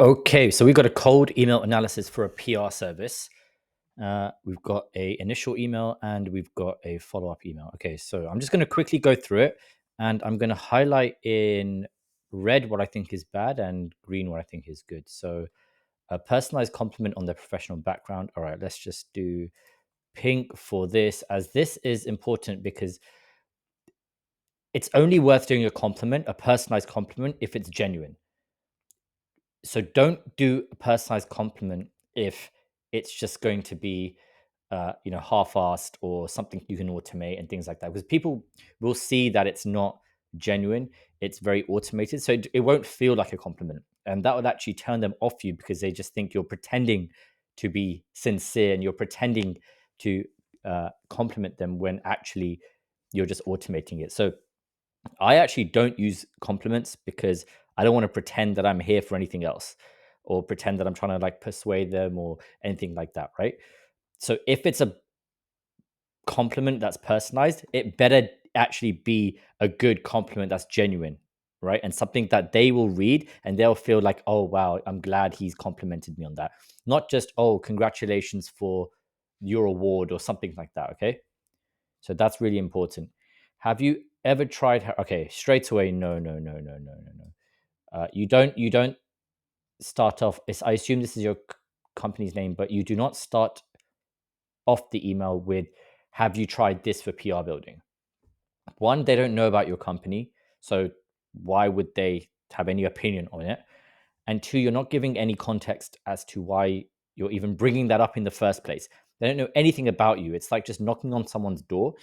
Okay, so we've got a cold email analysis for a PR service. We've got a initial email and we've got a follow-up email. Okay, so I'm just going to quickly go through it and I'm going to highlight in red what I think is bad and green what I think is good. So a personalized compliment on their professional background. All right, let's just do pink for this, as this is important because it's only worth doing a personalized compliment, if it's genuine. So don't do a personalized compliment if it's just going to be half-assed or something you can automate and things like that, because people will see that it's not genuine, it's very automated, so it won't feel like a compliment, and that would actually turn them off you because they just think you're pretending to be sincere and you're pretending to compliment them when actually you're just automating it. So I actually don't use compliments because I don't want to pretend that I'm here for anything else or pretend that I'm trying to like persuade them or anything like that, right? So if it's a compliment that's personalized, it better actually be a good compliment that's genuine, right? And something that they will read and they'll feel like, oh, wow, I'm glad he's complimented me on that. Not just, oh, congratulations for your award or something like that, okay? So that's really important. Have you ever tried? Okay, straight away, no, no, no, no, no, no, no. You don't start off. I assume this is your company's name, but you do not start off the email with, "Have you tried this for PR building?" One, they don't know about your company, so why would they have any opinion on it? And two, you're not giving any context as to why you're even bringing that up in the first place. They don't know anything about you. It's like just knocking on someone's door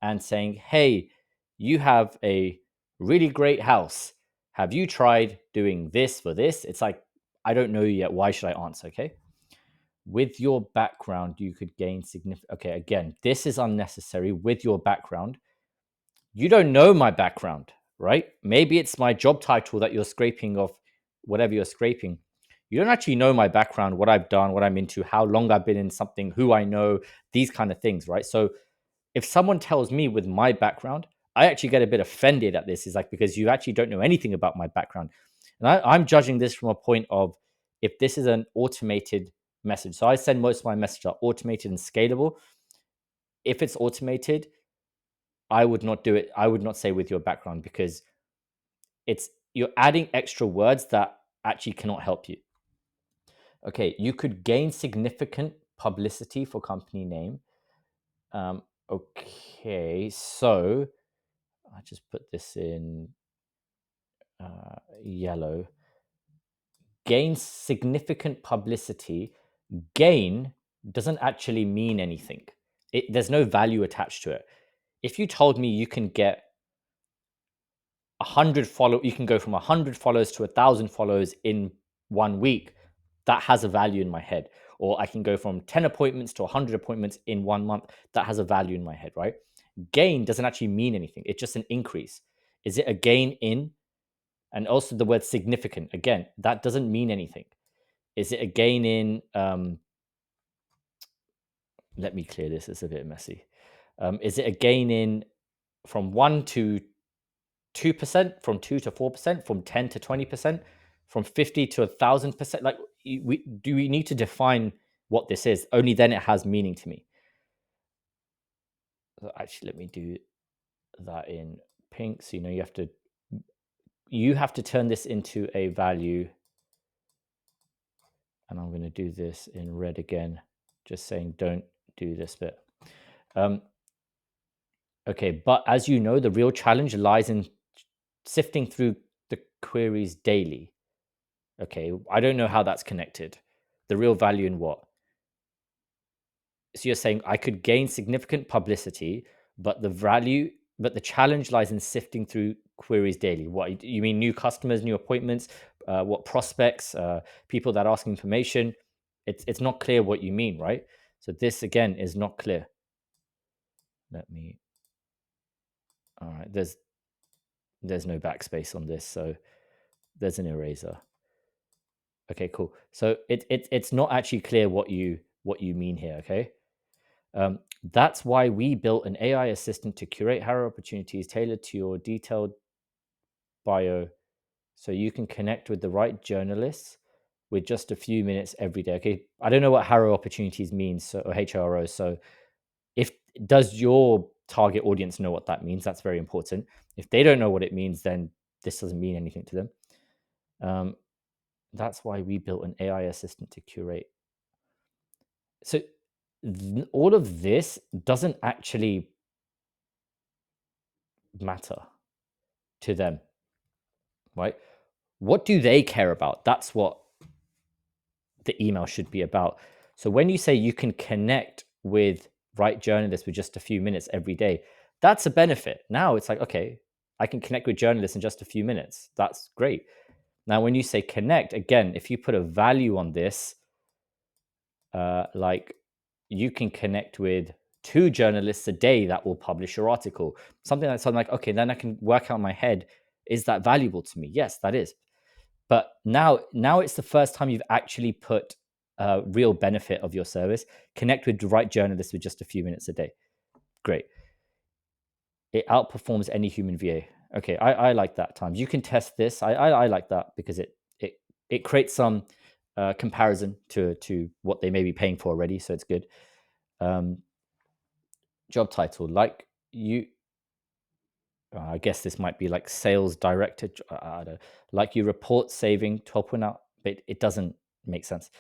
and saying, "Hey, you have a really great house. Have you tried doing this for this?" It's like, I don't know yet. Why should I answer? Okay. With your background, you could gain significant. Okay, again, this is unnecessary. With your background, you don't know my background, right? Maybe it's my job title that you're scraping off, whatever you're scraping. You don't actually know my background, what I've done, what I'm into, how long I've been in something, who I know, these kind of things, right? So if someone tells me with my background, I actually get a bit offended at this. Is like, because you actually don't know anything about my background. And I'm judging this from a point of, if this is an automated message. So I send most of my messages are automated and scalable. If it's automated, I would not do it. I would not say with your background, because you're adding extra words that actually cannot help you. Okay, you could gain significant publicity for company name. Okay, so I just put this in yellow. Gain significant publicity. Gain doesn't actually mean anything. There's no value attached to it. If you told me you can get 100 you can go from 100 followers to 1,000 followers in 1 week, that has a value in my head. Or I can go from 10 appointments to 100 appointments in 1 month, that has a value in my head, right? Gain doesn't actually mean anything. It's just an increase. Is it a gain in? And also the word significant, again, that doesn't mean anything. Is it a gain in? Let me clear this. It's a bit messy. Is it a gain in from 1 to 2%, from 2 to 4%, from 10 to 20%, from 50 to 1,000%? Like, we need to define what this is? Only then it has meaning to me. So actually, let me do that in pink. So you have to turn this into a value. And I'm going to do this in red again, just saying don't do this bit. Okay, but as you know, the real challenge lies in sifting through the queries daily. Okay, I don't know how that's connected. The real value in what? So you're saying I could gain significant publicity, but the challenge lies in sifting through queries daily. What you mean? New customers, new appointments, what prospects, people that ask information? It's not clear what you mean, right? So this again is not clear. Let me. All right, there's no backspace on this, so there's an eraser. Okay, cool. So it's not actually clear what you mean here. Okay. That's why we built an AI assistant to curate hire opportunities tailored to your detailed bio, so you can connect with the right journalists with just a few minutes every day. Okay, I don't know what Harrow Opportunities means, so, or HRO. So if does your target audience know what that means? That's very important. If they don't know what it means, then this doesn't mean anything to them. That's why we built an AI assistant to curate. So all of this doesn't actually matter to them, right? What do they care about? That's what the email should be about. So when you say you can connect with Right Journalists with just a few minutes every day, that's a benefit. Now it's like, okay, I can connect with journalists in just a few minutes. That's great. Now, when you say connect, again, if you put a value on this, like you can connect with 2 journalists a day that will publish your article, something like, okay, then I can work out in my head, is that valuable to me? Yes, that is. But now it's the first time you've actually put a real benefit of your service. Connect with the right journalists with just a few minutes a day. Great. It outperforms any human VA. Okay, I like that times. You can test this. I like that because it creates some comparison to what they may be paying for already. So it's good. Job title, like you, I guess this might be like sales director. I don't know, like you report saving 12.8, but it doesn't make sense.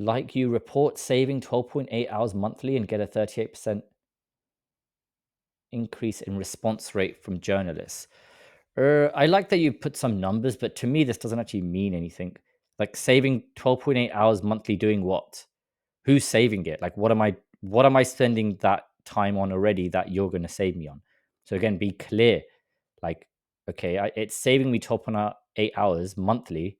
Like you report saving 12.8 hours monthly and get a 38% increase in response rate from journalists. I like that you put some numbers, but to me, this doesn't actually mean anything. Like saving 12.8 hours monthly doing what? Who's saving it? Like what am I spending that time on already that you're going to save me on? So again, be clear. Like, okay, it's saving me 12.8 hours monthly,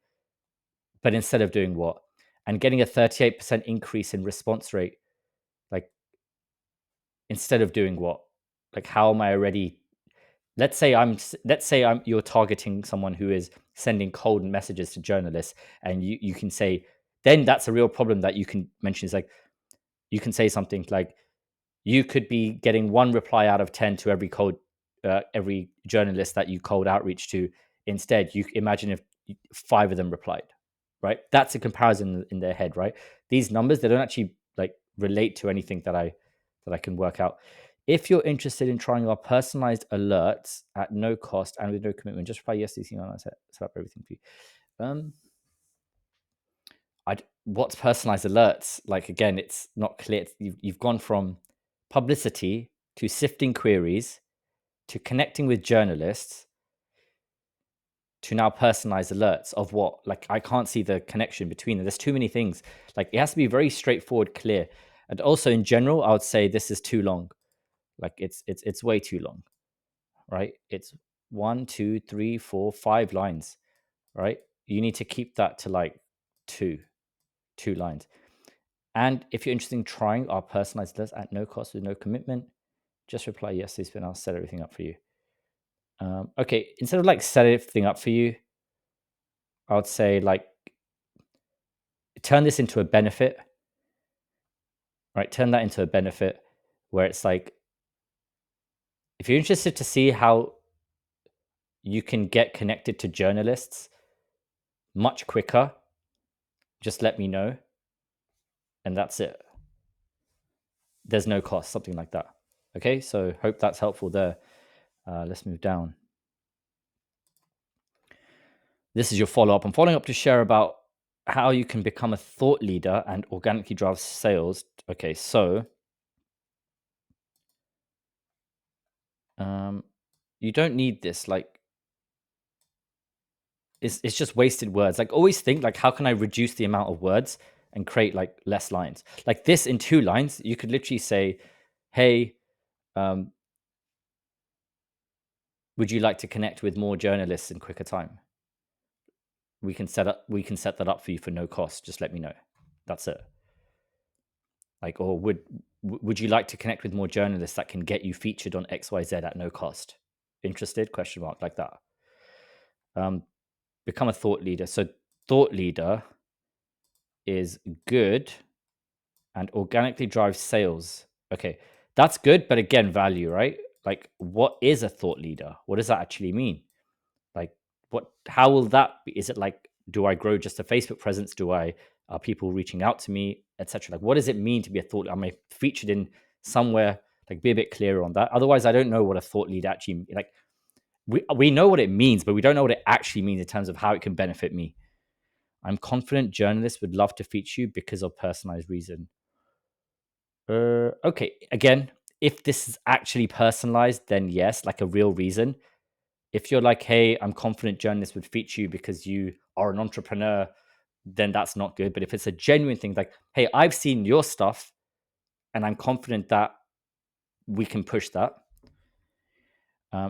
but instead of doing what? And getting a 38% increase in response rate, like instead of doing what? Like how am I already, let's say you're targeting someone who is sending cold messages to journalists, and you can say, then that's a real problem that you can mention, is like you can say something like, you could be getting 1 reply out of 10 to every journalist that you cold outreach to. Instead, you imagine if 5 of them replied, right? That's a comparison in their head, right? These numbers, they don't actually like relate to anything that I can work out. If you're interested in trying our personalized alerts at no cost and with no commitment, just reply yes to this email and I set up everything for you. What's personalized alerts? Like again, it's not clear. You've gone from publicity to sifting queries to connecting with journalists to now personalized alerts of what? Like I can't see the connection between them. There's too many things. Like it has to be very straightforward, clear. And also in general, I would say this is too long. Like it's way too long, right? It's 1, 2, 3, 4, 5 lines, right? You need to keep that to like two lines. And if you're interested in trying our personalized list at no cost with no commitment, just reply yes, this, and I'll set everything up for you. Okay, instead of like set everything up for you, I would say like turn this into a benefit, right? Turn that into a benefit where it's like, if you're interested to see how you can get connected to journalists much quicker, just let me know. And that's it. There's no cost, something like that. Okay, so hope that's helpful there. Let's move down. This is your follow-up. I'm following up to share about how you can become a thought leader and organically drive sales. Okay, so you don't need this. Like, it's just wasted words. Like, always think like, how can I reduce the amount of words and create like less lines? Like this in 2 lines, you could literally say, "Hey, would you like to connect with more journalists in quicker time? We can set that up for you for no cost. Just let me know." That's it. Like, or would you like to connect with more journalists that can get you featured on XYZ at no cost? Interested? Question mark, like that. Become a thought leader. So thought leader is good and organically drives sales. Okay, that's good, but again, value, right? Like, what is a thought leader? What does that actually mean? Like, how will that be? Is it like do I grow just a Facebook presence? Are people reaching out to me, etc.? Like, what does it mean to be a thought? Am I featured in somewhere? Like, be a bit clearer on that. Otherwise, I don't know what a thought lead actually like. We know what it means, but we don't know what it actually means in terms of how it can benefit me. I'm confident journalists would love to feature you because of personalized reason. Okay, again, if this is actually personalized, then yes, like a real reason. If you're like, hey, I'm confident journalists would feature you because you are an entrepreneur, then that's not good. But if it's a genuine thing, like, hey, I've seen your stuff and I'm confident that we can push that.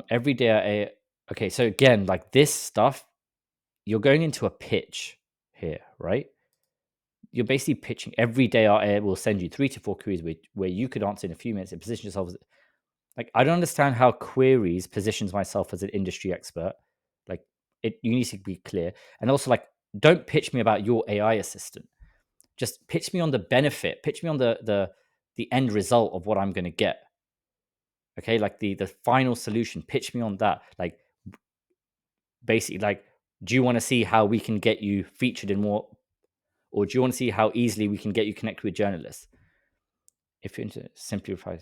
Every day, okay, so again, like this stuff, you're going into a pitch here, right? You're basically pitching. Every day our AI will send you 3 to 4 queries where you could answer in a few minutes and position yourself as, like, I don't understand how queries positions myself as an industry expert. Like, you need to be clear. And also, like, don't pitch me about your AI assistant. Just pitch me on the benefit. Pitch me on the end result of what I'm going to get. Okay, like the final solution. Pitch me on that. Like, basically, like, do you want to see how we can get you featured in more, or do you want to see how easily we can get you connected with journalists? If you simplify.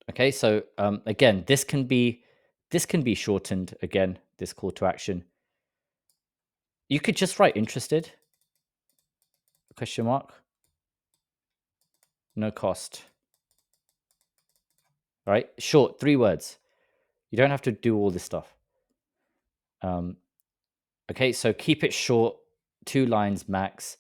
Okay, so again, this can be shortened. Again, this call to action. You could just write interested, question mark, no cost. All right, short, 3 words. You don't have to do all this stuff. Okay, so keep it short, 2 lines max,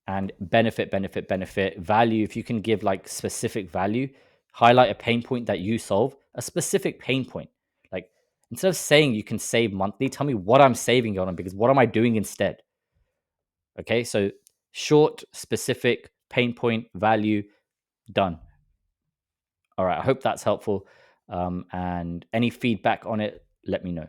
and benefit, benefit, benefit, value. If you can give like specific value, highlight a pain point that you solve, a specific pain point. Like, instead of saying you can save monthly, tell me what I'm saving on, because what am I doing instead? Okay, so short, specific, pain point, value, done. All right, I hope that's helpful. And any feedback on it, let me know.